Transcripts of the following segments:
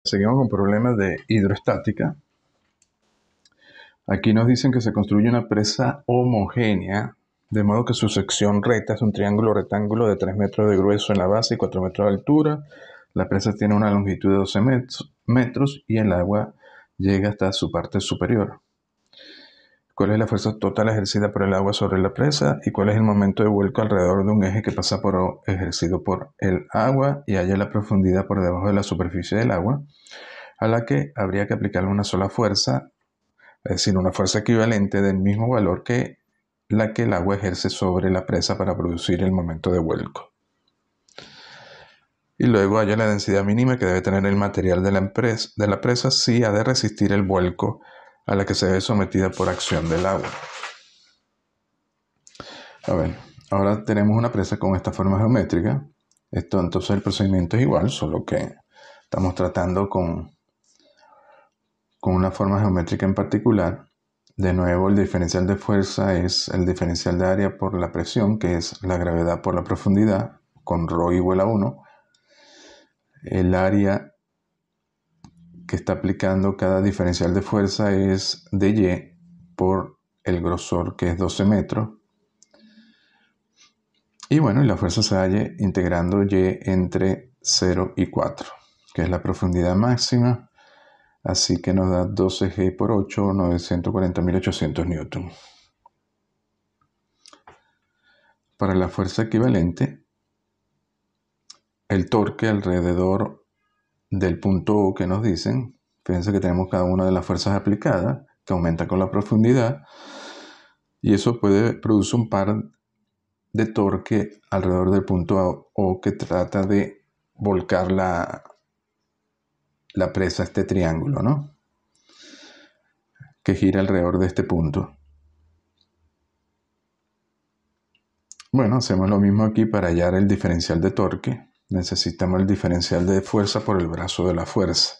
Seguimos con problemas de hidroestática. Aquí nos dicen que se construye una presa homogénea, de modo que su sección recta es un triángulo rectángulo de 3 metros de grueso en la base y 4 metros de altura. La presa tiene una longitud de 12 metros y el agua llega hasta su parte superior. ¿Cuál es la fuerza total ejercida por el agua sobre la presa? ¿Y cuál es el momento de vuelco alrededor de un eje que pasa ejercido por el agua y halla la profundidad por debajo de la superficie del agua, a la que habría que aplicarle una sola fuerza, es decir, una fuerza equivalente del mismo valor que la que el agua ejerce sobre la presa para producir el momento de vuelco? Y luego halla la densidad mínima que debe tener el material de la presa si ha de resistir el vuelco a la que se ve sometida por acción del agua. A ver, ahora tenemos una presa con esta forma geométrica. Entonces el procedimiento es igual, solo que estamos tratando con una forma geométrica en particular. De nuevo, el diferencial de fuerza es el diferencial de área por la presión, que es la gravedad por la profundidad, con ρ igual a 1. El área que está aplicando cada diferencial de fuerza es dy por el grosor, que es 12 metros. Y bueno, la fuerza se halla integrando y entre 0 y 4, que es la profundidad máxima. Así que nos da 12G por 8, 940.800 newton. Para la fuerza equivalente, el torque alrededor del punto O que nos dicen, fíjense que tenemos cada una de las fuerzas aplicadas, que aumenta con la profundidad, y eso produce un par de torque alrededor del punto O que trata de volcar la presa a este triángulo, ¿no?, que gira alrededor de este punto. Bueno, hacemos lo mismo aquí para hallar el diferencial de torque. Necesitamos el diferencial de fuerza por el brazo de la fuerza.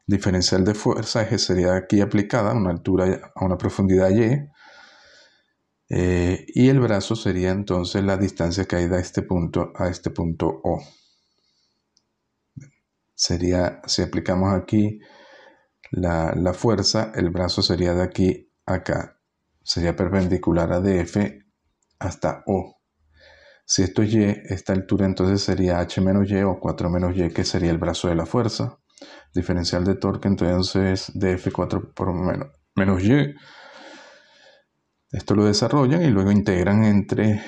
Diferencial de fuerza sería aquí aplicada a una altura, a una profundidad y. Y el brazo sería entonces la distancia que hay de este punto a este punto O. Sería, si aplicamos aquí la fuerza, el brazo sería de aquí a acá. Sería perpendicular a DF hasta O. Si esto es Y, esta altura entonces sería H menos Y o 4 menos Y, que sería el brazo de la fuerza. Diferencial de torque entonces dF4 por menos Y. Esto lo desarrollan y luego integran entre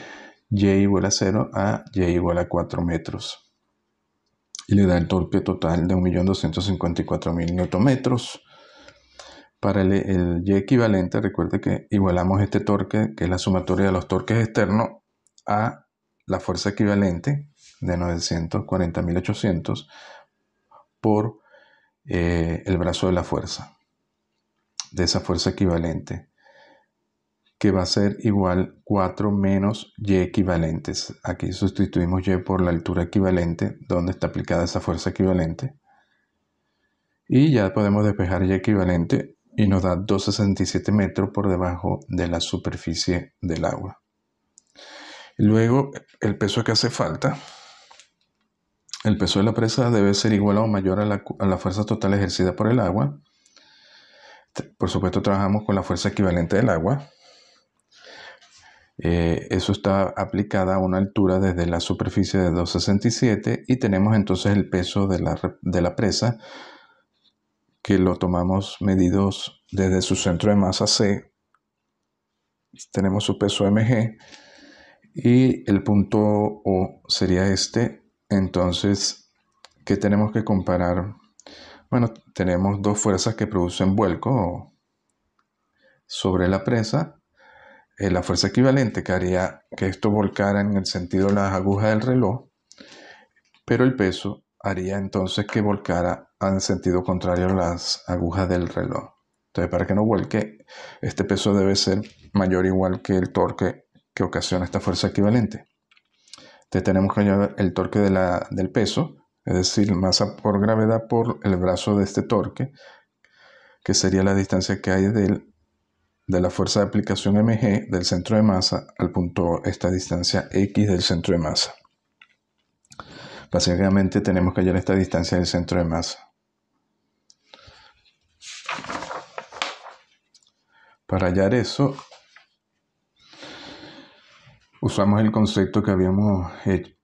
Y igual a 0 a Y igual a 4 metros. Y le da el torque total de 1.254.000 Nm. Para el Y equivalente, recuerde que igualamos este torque, que es la sumatoria de los torques externos, a la fuerza equivalente de 940.800 por el brazo de la fuerza, de esa fuerza equivalente, que va a ser igual 4 menos Y equivalentes. Aquí sustituimos Y por la altura equivalente, donde está aplicada esa fuerza equivalente. Y ya podemos despejar Y equivalente y nos da 267 metros por debajo de la superficie del agua. Luego, el peso que hace falta. El peso de la presa debe ser igual o mayor a la fuerza total ejercida por el agua. Por supuesto, trabajamos con la fuerza equivalente del agua. Eso está aplicada a una altura desde la superficie de 267 y tenemos entonces el peso de la presa, que lo tomamos medidos desde su centro de masa C. Tenemos su peso mg y el punto O sería este. Entonces, ¿qué tenemos que comparar? Bueno, tenemos dos fuerzas que producen vuelco sobre la presa. La fuerza equivalente que haría que esto volcara en el sentido de las agujas del reloj, pero el peso haría entonces que volcara en sentido contrario a las agujas del reloj. Entonces, para que no vuelque, este peso debe ser mayor o igual que el torque que ocasiona esta fuerza equivalente. Entonces tenemos que hallar el torque del peso, es decir, masa por gravedad por el brazo de este torque, que sería la distancia que hay de la fuerza de aplicación mg del centro de masa al punto, esta distancia x del centro de masa. Básicamente tenemos que hallar esta distancia del centro de masa. Para hallar eso, usamos el concepto que habíamos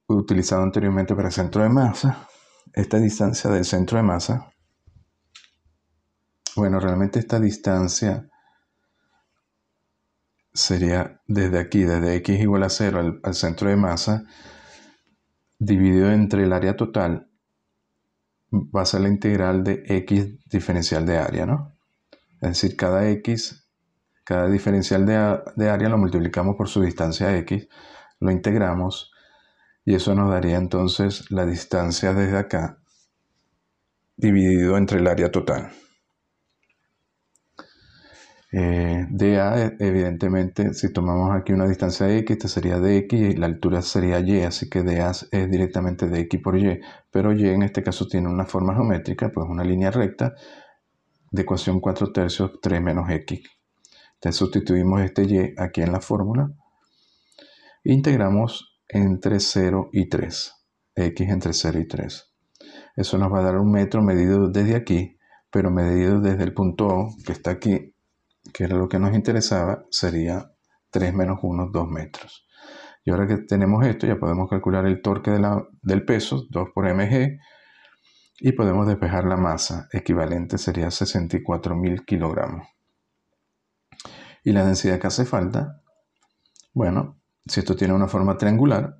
utilizado anteriormente para el centro de masa. Esta distancia del centro de masa, bueno, realmente esta distancia sería desde aquí, desde x igual a 0 al centro de masa, dividido entre el área total, va a ser la integral de x diferencial de área, ¿no? Es decir, cada diferencial de área lo multiplicamos por su distancia x, lo integramos y eso nos daría entonces la distancia desde acá dividido entre el área total. dA, evidentemente, si tomamos aquí una distancia de x, esta sería dx y la altura sería y, así que dA es directamente dx por y, pero y en este caso tiene una forma geométrica, pues una línea recta de ecuación 4/3, 3 menos x. Entonces sustituimos este y aquí en la fórmula e integramos entre 0 y 3, x entre 0 y 3. Eso nos va a dar un metro medido desde aquí, pero medido desde el punto O, que está aquí, que era lo que nos interesaba, sería 3 menos 1, 2 metros. Y ahora que tenemos esto, ya podemos calcular el torque del peso, 2 por mg, y podemos despejar la masa, equivalente sería 64.000 kilogramos. Y la densidad que hace falta, bueno, si esto tiene una forma triangular,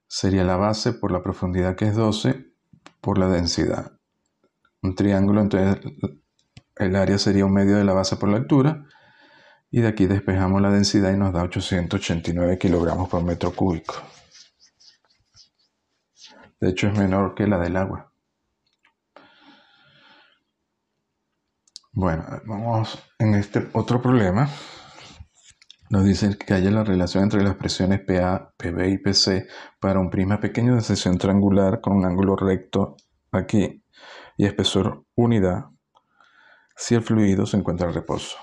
sería la base por la profundidad, que es 12, por la densidad. Un triángulo, entonces el área sería un medio de la base por la altura, y de aquí despejamos la densidad y nos da 889 kilogramos por metro cúbico. De hecho es menor que la del agua. Bueno, vamos en este otro problema. Nos dicen que haya la relación entre las presiones PA, PB y PC para un prisma pequeño de sección triangular con un ángulo recto aquí y espesor unidad si el fluido se encuentra en reposo.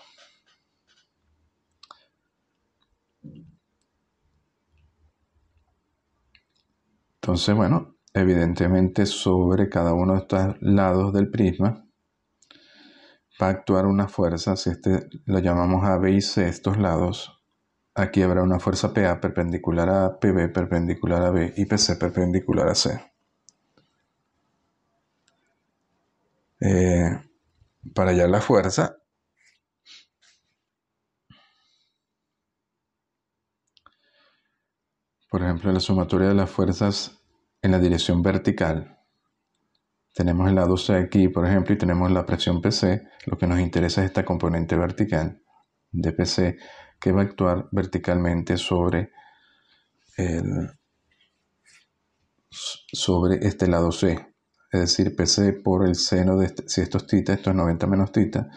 Entonces, bueno, evidentemente sobre cada uno de estos lados del prisma va a actuar una fuerza. Si lo llamamos A, B y C, estos lados, aquí habrá una fuerza PA perpendicular a A, PB perpendicular a B y PC perpendicular a C. Para hallar la fuerza, por ejemplo, la sumatoria de las fuerzas en la dirección vertical. Tenemos el lado C aquí, por ejemplo, y tenemos la presión PC. Lo que nos interesa es esta componente vertical de PC, que va a actuar verticalmente sobre este lado C. Es decir, PC por el seno de este, si esto es tita, esto es 90 menos tita.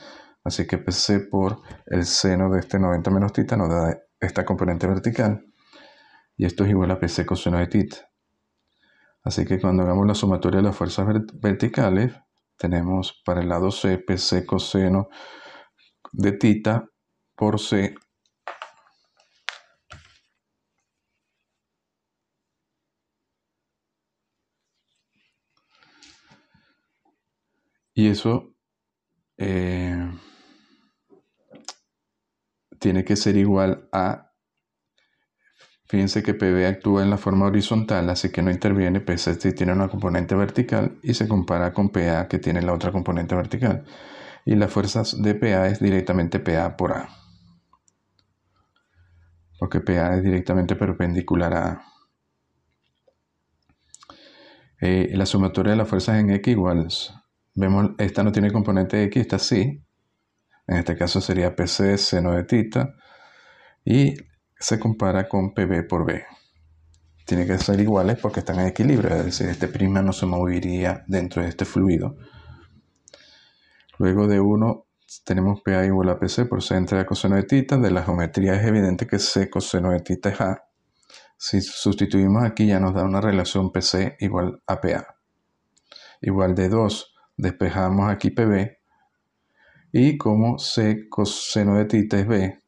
Así que PC por el seno de este 90 menos tita nos da esta componente vertical. Y esto es igual a PC coseno de tita. Así que cuando hagamos la sumatoria de las fuerzas verticales, tenemos para el lado C, PC coseno de tita por C y eso tiene que ser igual a, fíjense que PB actúa en la forma horizontal, así que no interviene. PC tiene una componente vertical y se compara con PA, que tiene la otra componente vertical. Y las fuerzas de PA es directamente PA por A, porque PA es directamente perpendicular a A. La sumatoria de las fuerzas en X igual, vemos, esta no tiene componente X, esta sí. En este caso sería PC seno de tita y se compara con PB por B. Tiene que ser iguales porque están en equilibrio, es decir, este prisma no se movería dentro de este fluido. Luego de 1 tenemos PA igual a PC por C entre A coseno de tita. De la geometría es evidente que C coseno de tita es A. Si sustituimos aquí ya nos da una relación PC igual a PA. Igual de 2, despejamos aquí PB. Y como C coseno de tita es B,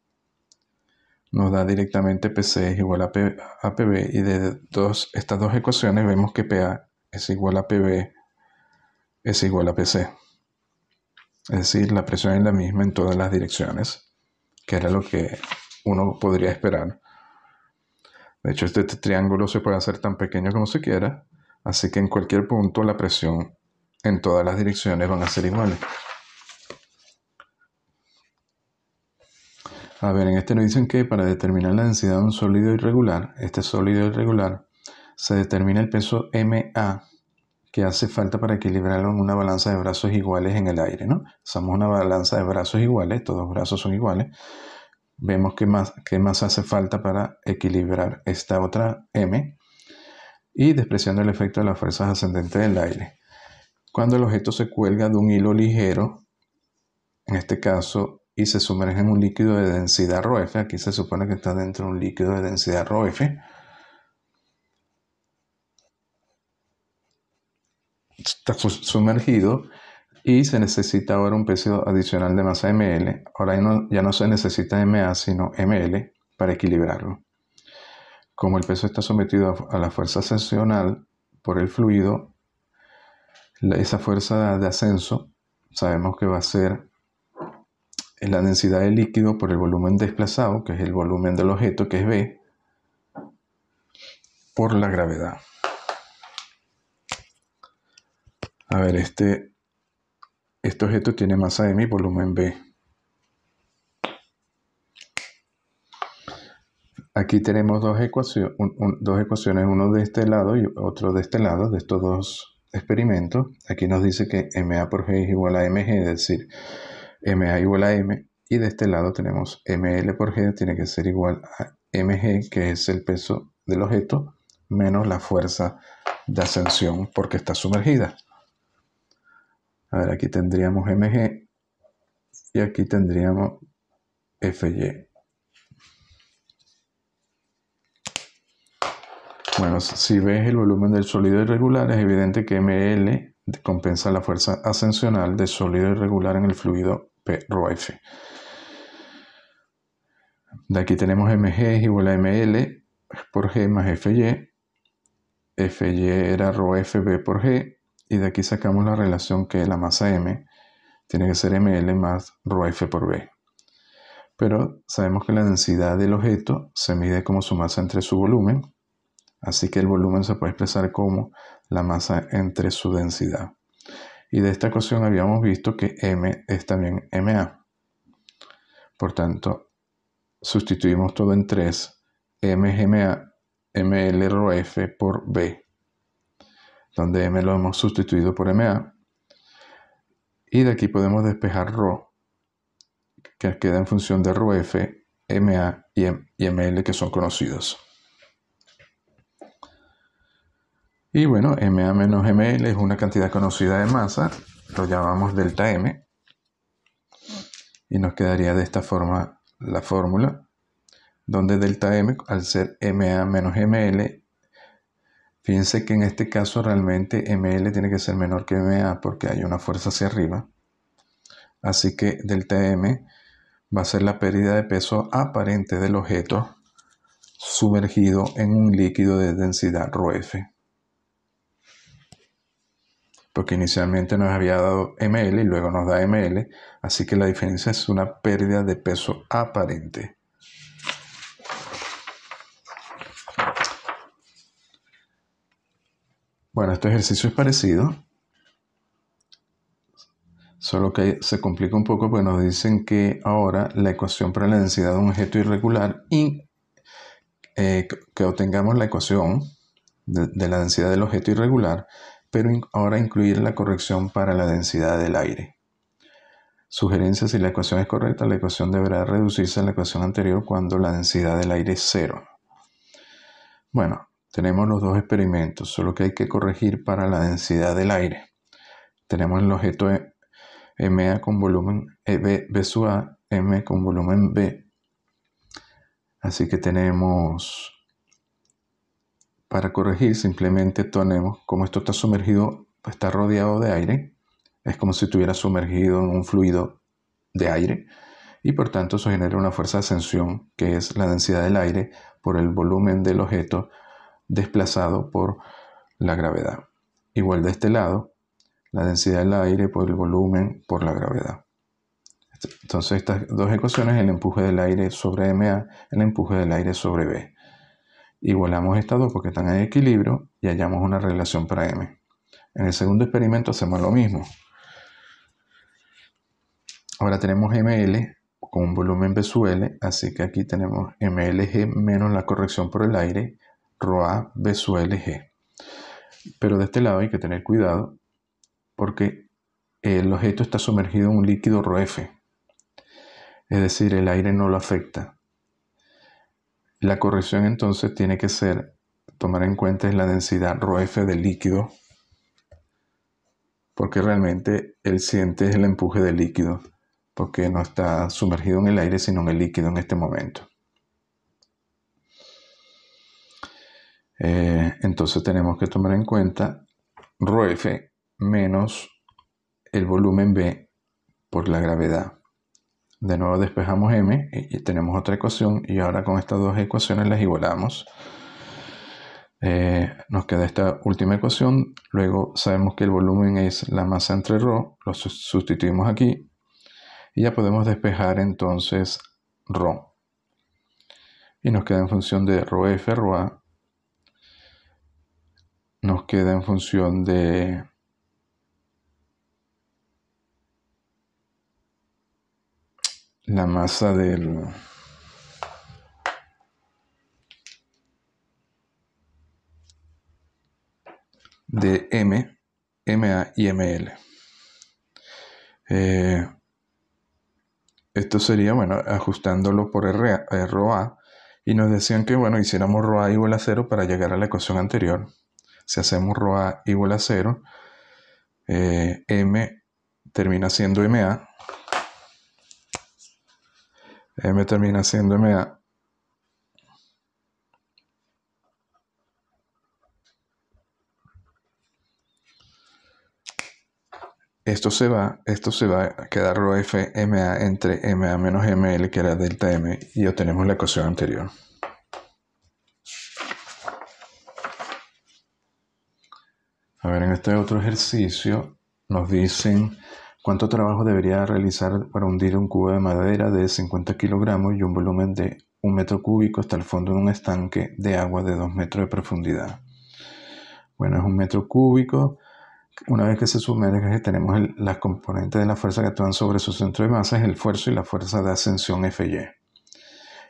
nos da directamente PC es igual a PB. Y de estas dos ecuaciones vemos que PA es igual a PB es igual a PC. Es decir, la presión es la misma en todas las direcciones, que era lo que uno podría esperar. De hecho, este triángulo se puede hacer tan pequeño como se quiera, así que en cualquier punto la presión en todas las direcciones van a ser iguales. A ver, en este nos dicen que para determinar la densidad de un sólido irregular, este sólido irregular, se determina el peso MA que hace falta para equilibrarlo en una balanza de brazos iguales en el aire, ¿no? Usamos una balanza de brazos iguales, todos los brazos son iguales. Vemos qué más hace falta para equilibrar esta otra M y despreciando el efecto de las fuerzas ascendentes del aire. Cuando el objeto se cuelga de un hilo ligero, en este caso, y se sumerge en un líquido de densidad ρf, aquí se supone que está dentro de un líquido de densidad ρf, está sumergido y se necesita ahora un peso adicional de masa ml. Ahora ya no se necesita ma, sino ml para equilibrarlo. Como el peso está sometido a la fuerza ascensional por el fluido, esa fuerza de ascenso sabemos que va a ser la densidad del líquido por el volumen desplazado, que es el volumen del objeto, que es B, por la gravedad. A ver, este objeto tiene masa M y volumen B. Aquí tenemos dos ecuaciones, uno de este lado y otro de este lado, de estos dos experimentos. Aquí nos dice que MA por G es igual a MG, es decir, MA igual a M. Y de este lado tenemos ML por G, tiene que ser igual a MG, que es el peso del objeto, menos la fuerza de ascensión porque está sumergida. A ver, aquí tendríamos MG y aquí tendríamos FY. Bueno, si ves el volumen del sólido irregular, es evidente que ML compensa la fuerza ascensional del sólido irregular en el fluido ρf. De aquí tenemos MG es igual a ML por G más FY. FY era ρfB por G. Y de aquí sacamos la relación que la masa M tiene que ser ML más ρf por B. Pero sabemos que la densidad del objeto se mide como su masa entre su volumen. Así que el volumen se puede expresar como la masa entre su densidad. Y de esta ecuación habíamos visto que M es también MA. Por tanto, sustituimos todo en 3. M es MA, ML ρf por B. Donde M lo hemos sustituido por MA. Y de aquí podemos despejar ρ, que queda en función de ρf, MA y ML, que son conocidos. Y bueno, MA menos ML es una cantidad conocida de masa, lo llamamos delta M, y nos quedaría de esta forma la fórmula, donde delta M, al ser MA menos ML, fíjense que en este caso realmente ML tiene que ser menor que MA porque hay una fuerza hacia arriba, así que delta M va a ser la pérdida de peso aparente del objeto sumergido en un líquido de densidad ρf. Porque inicialmente nos había dado ML y luego nos da ML, así que la diferencia es una pérdida de peso aparente. Bueno, este ejercicio es parecido, solo que se complica un poco porque nos dicen que ahora la ecuación para la densidad de un objeto irregular y que obtengamos la ecuación de la densidad del objeto irregular, pero ahora incluir la corrección para la densidad del aire. Sugerencia: si la ecuación es correcta, la ecuación deberá reducirse a la ecuación anterior cuando la densidad del aire es 0. Bueno, tenemos los dos experimentos, solo que hay que corregir para la densidad del aire. Tenemos el objeto MA con volumen B sub A, M con volumen B. Así que tenemos, para corregir, simplemente tenemos, como esto está sumergido, está rodeado de aire, es como si estuviera sumergido en un fluido de aire, y por tanto eso genera una fuerza de ascensión, que es la densidad del aire por el volumen del objeto desplazado por la gravedad. Igual de este lado, la densidad del aire por el volumen por la gravedad. Entonces estas dos ecuaciones, el empuje del aire sobre ma, el empuje del aire sobre b. Igualamos estas dos porque están en equilibrio y hallamos una relación para m. En el segundo experimento hacemos lo mismo. Ahora tenemos ml con un volumen B sub L, así que aquí tenemos mlg menos la corrección por el aire, ρA B sub Lg. Pero de este lado hay que tener cuidado porque el objeto está sumergido en un líquido ρF, es decir, el aire no lo afecta. La corrección entonces tiene que ser, tomar en cuenta la densidad ρF del líquido, porque realmente él siente el empuje del líquido, porque no está sumergido en el aire, sino en el líquido en este momento. Entonces tenemos que tomar en cuenta ρF menos el volumen B por la gravedad. De nuevo despejamos M y tenemos otra ecuación, y ahora con estas dos ecuaciones las igualamos. Nos queda esta última ecuación. Luego sabemos que el volumen es la masa entre ρ, lo sustituimos aquí y ya podemos despejar entonces ρ. Y nos queda en función de ρF, ρA. Nos queda en función de la masa de M, MA y ML. Esto sería, bueno, ajustándolo por ρA, y nos decían que, bueno, hiciéramos ρA igual a 0 para llegar a la ecuación anterior. Si hacemos ρA igual a 0, M termina siendo MA. M termina siendo MA. Esto se va a quedar ρF MA entre MA menos ML, que era delta M, y obtenemos la ecuación anterior. A ver, en este otro ejercicio nos dicen cuánto trabajo debería realizar para hundir un cubo de madera de 50 kilogramos y un volumen de 1 metro cúbico hasta el fondo de un estanque de agua de 2 metros de profundidad. Bueno, es 1 metro cúbico. Una vez que se sumerge, tenemos las componentes de la fuerza que actúan sobre su centro de masa, es el esfuerzo y la fuerza de ascensión Fy.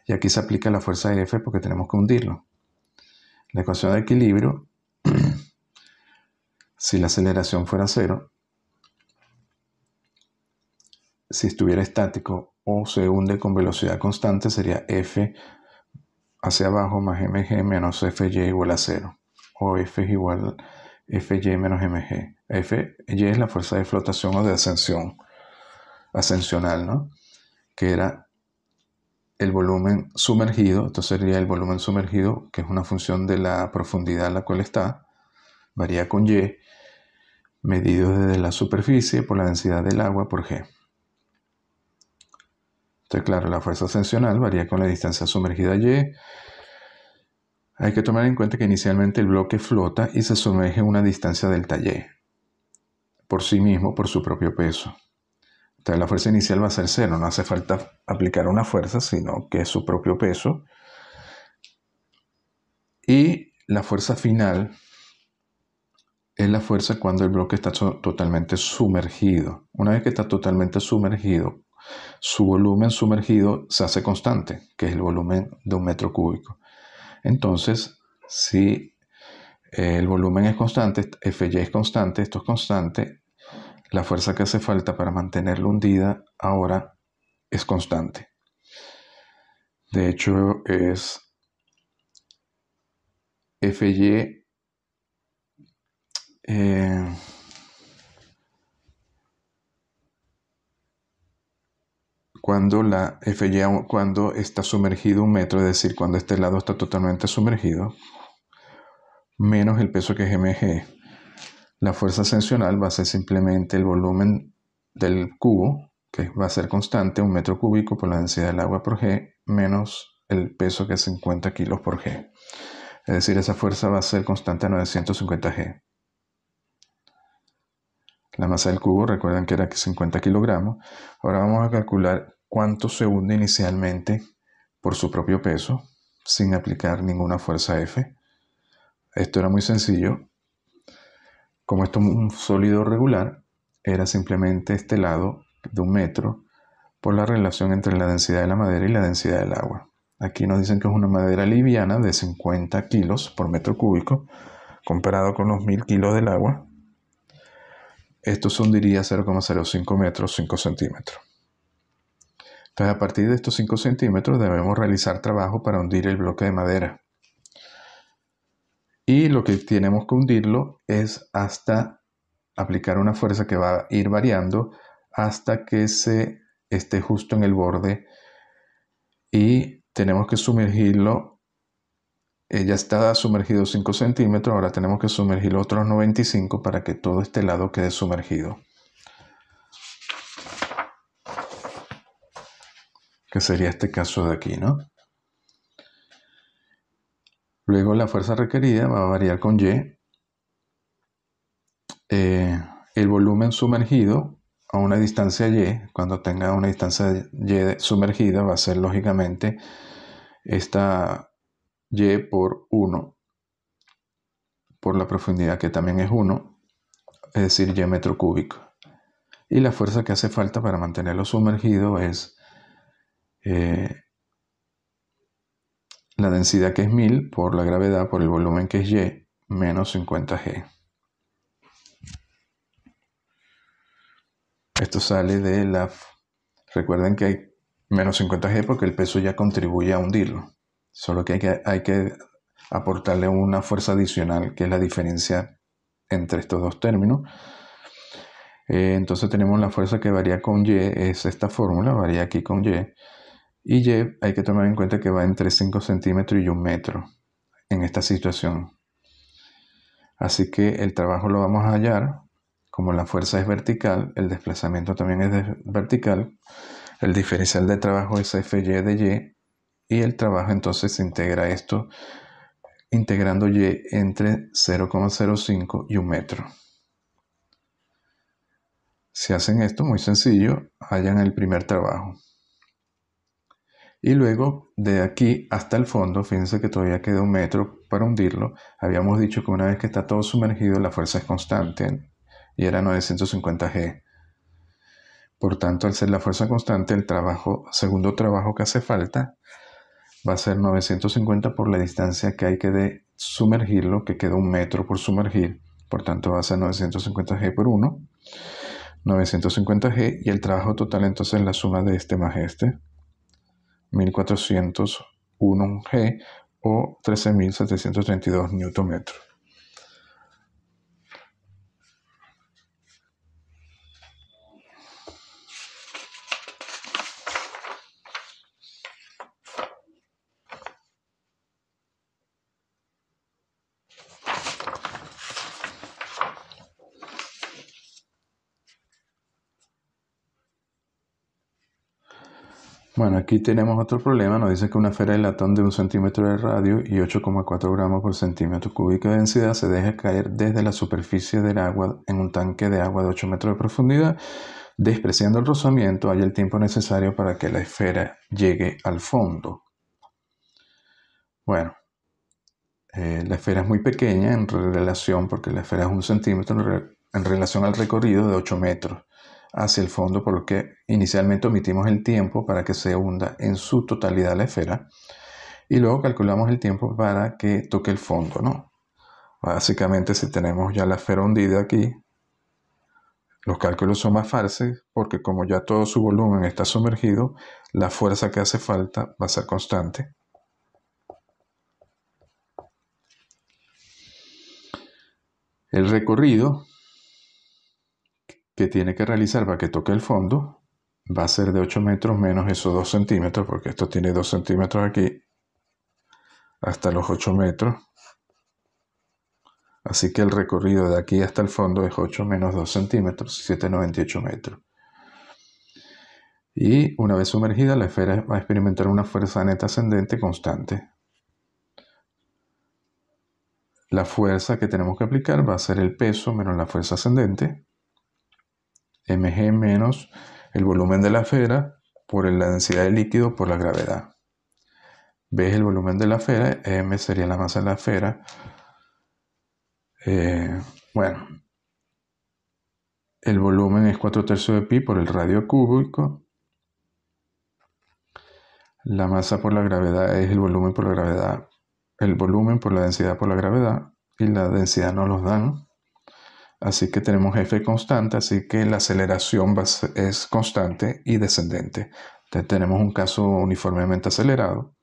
Y aquí se aplica la fuerza F porque tenemos que hundirlo. La ecuación de equilibrio, si la aceleración fuera 0, si estuviera estático o se hunde con velocidad constante, sería F hacia abajo más mg menos Fy igual a 0. O F es igual a Fy menos mg. Fy es la fuerza de flotación o de ascensión, ascensional, ¿no? Que era el volumen sumergido. Esto sería el volumen sumergido, que es una función de la profundidad a la cual está, varía con Y, medido desde la superficie por la densidad del agua por G. Entonces, claro, la fuerza ascensional varía con la distancia sumergida Y. Hay que tomar en cuenta que inicialmente el bloque flota y se sumerge a una distancia delta Y, por sí mismo, por su propio peso. Entonces la fuerza inicial va a ser 0, no hace falta aplicar una fuerza, sino que es su propio peso. Y la fuerza final es la fuerza cuando el bloque está totalmente sumergido. Una vez que está totalmente sumergido, su volumen sumergido se hace constante, que es el volumen de 1 metro cúbico. Entonces, si el volumen es constante, Fy es constante, esto es constante, la fuerza que hace falta para mantenerla hundida ahora es constante. De hecho, es Fy cuando está sumergido 1 metro, es decir, cuando este lado está totalmente sumergido, menos el peso que es mg. La fuerza ascensional va a ser simplemente el volumen del cubo, que va a ser constante, 1 metro cúbico por la densidad del agua por G, menos el peso que es 50 kilos por G. Es decir, esa fuerza va a ser constante a 950 G. La masa del cubo, recuerden que era 50 kilogramos. Ahora vamos a calcular cuánto se hunde inicialmente por su propio peso, sin aplicar ninguna fuerza F. Esto era muy sencillo. Como esto es un sólido regular, era simplemente este lado de 1 metro por la relación entre la densidad de la madera y la densidad del agua. Aquí nos dicen que es una madera liviana de 50 kilos por metro cúbico, comparado con los 1000 kilos del agua. Esto se hundiría 0,05 metros, 5 centímetros. Entonces, a partir de estos 5 centímetros debemos realizar trabajo para hundir el bloque de madera. Y lo que tenemos que hundirlo es hasta aplicar una fuerza que va a ir variando hasta que se esté justo en el borde, y tenemos que sumergirlo. Ya está sumergido 5 centímetros, ahora tenemos que sumergir otros 95 para que todo este lado quede sumergido, que sería este caso de aquí, ¿no? Luego la fuerza requerida va a variar con Y. El volumen sumergido a una distancia Y, cuando tenga una distancia Y sumergida, va a ser lógicamente esta Y por 1, por la profundidad que también es 1, es decir, Y metro cúbico. Y la fuerza que hace falta para mantenerlo sumergido es la densidad, que es 1000, por la gravedad, por el volumen, que es Y, menos 50 G. Esto sale de la... Recuerden que hay menos 50 G porque el peso ya contribuye a hundirlo. Solo que hay que aportarle una fuerza adicional, que es la diferencia entre estos dos términos. Entonces tenemos la fuerza que varía con Y, es esta fórmula, varía aquí con Y. Y Y hay que tomar en cuenta que va entre 5 centímetros y 1 metro en esta situación. Así que el trabajo lo vamos a hallar, como la fuerza es vertical, el desplazamiento también es vertical, el diferencial de trabajo es Fy de Y, y el trabajo entonces se integra esto, integrando Y entre 0,05 y 1 metro. Si hacen esto, muy sencillo, hallan el primer trabajo. Y luego, de aquí hasta el fondo, fíjense que todavía queda 1 metro para hundirlo. Habíamos dicho que una vez que está todo sumergido, la fuerza es constante, y era 950 G. Por tanto, al ser la fuerza constante, el segundo trabajo que hace falta va a ser 950 por la distancia que hay que sumergirlo, que queda 1 metro por sumergir. Por tanto, va a ser 950 G por 1. 950 G, y el trabajo total entonces es la suma de este más este. 1401 G o 13.732 Nm. Bueno, aquí tenemos otro problema. Nos dice que una esfera de latón de 1 centímetro de radio y 8,4 gramos por centímetro cúbico de densidad se deja caer desde la superficie del agua en un tanque de agua de 8 metros de profundidad. Despreciando el rozamiento, hay el tiempo necesario para que la esfera llegue al fondo. Bueno, la esfera es muy pequeña en relación, porque la esfera es 1 centímetro en relación al recorrido de 8 metros hacia el fondo, por lo que inicialmente omitimos el tiempo para que se hunda en su totalidad la esfera, y luego calculamos el tiempo para que toque el fondo, ¿no? Básicamente, si tenemos ya la esfera hundida aquí, los cálculos son más fáciles, porque como ya todo su volumen está sumergido, la fuerza que hace falta va a ser constante. El recorrido que tiene que realizar para que toque el fondo va a ser de 8 metros menos esos 2 centímetros, porque esto tiene 2 centímetros aquí, hasta los 8 metros. Así que el recorrido de aquí hasta el fondo es 8 menos 2 centímetros, 798 metros. Y una vez sumergida, la esfera va a experimentar una fuerza neta ascendente constante. La fuerza que tenemos que aplicar va a ser el peso menos la fuerza ascendente. mg menos el volumen de la esfera por la densidad del líquido por la gravedad. B es el volumen de la esfera, m sería la masa de la esfera. Bueno, el volumen es 4/3 de pi por el radio cúbico. La masa por la gravedad es el volumen por la gravedad, el volumen por la densidad por la gravedad, y la densidad nos los dan. Así que tenemos F constante, así que la aceleración es constante y descendente. Entonces tenemos un caso uniformemente acelerado.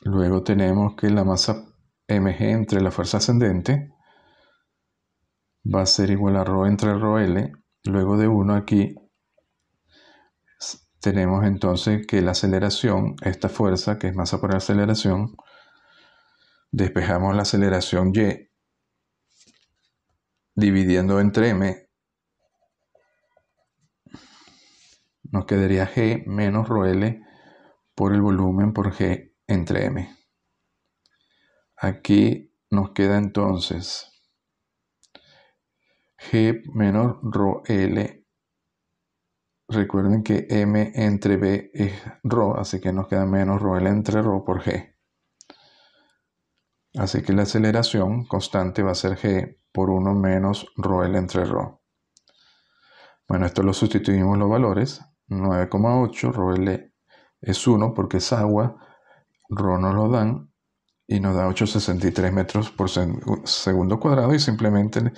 Luego tenemos que la masa mg entre la fuerza ascendente va a ser igual a ρ entre ρl. Luego de 1 aquí tenemos entonces que la aceleración, esta fuerza que es masa por aceleración, despejamos la aceleración y dividiendo entre m, nos quedaría g menos ρl por el volumen por g entre m. Aquí nos queda entonces g menos ρl. Recuerden que m entre b es ρ, así que nos queda menos ρl entre ρ por g. Así que la aceleración constante va a ser g por 1 menos ρl entre ρ. Bueno, esto lo sustituimos los valores. 9,8, ρl es 1 porque es agua, ρ nos lo dan y nos da 8,63 metros por segundo cuadrado, y simplemente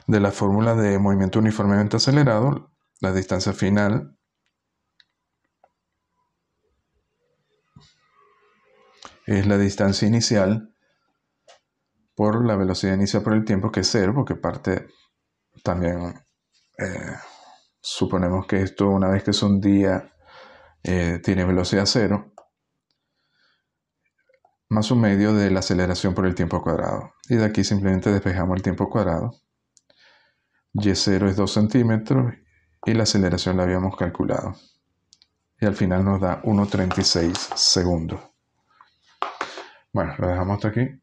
de la fórmula de movimiento uniformemente acelerado, la distancia final es la distancia inicial por la velocidad inicial por el tiempo, que es 0, porque parte también, suponemos que esto, una vez que es un día, tiene velocidad 0, más un medio de la aceleración por el tiempo cuadrado. Y de aquí simplemente despejamos el tiempo cuadrado. Y0 es 2 centímetros y la aceleración la habíamos calculado. Y al final nos da 1,36 segundos. Bueno, lo dejamos hasta aquí.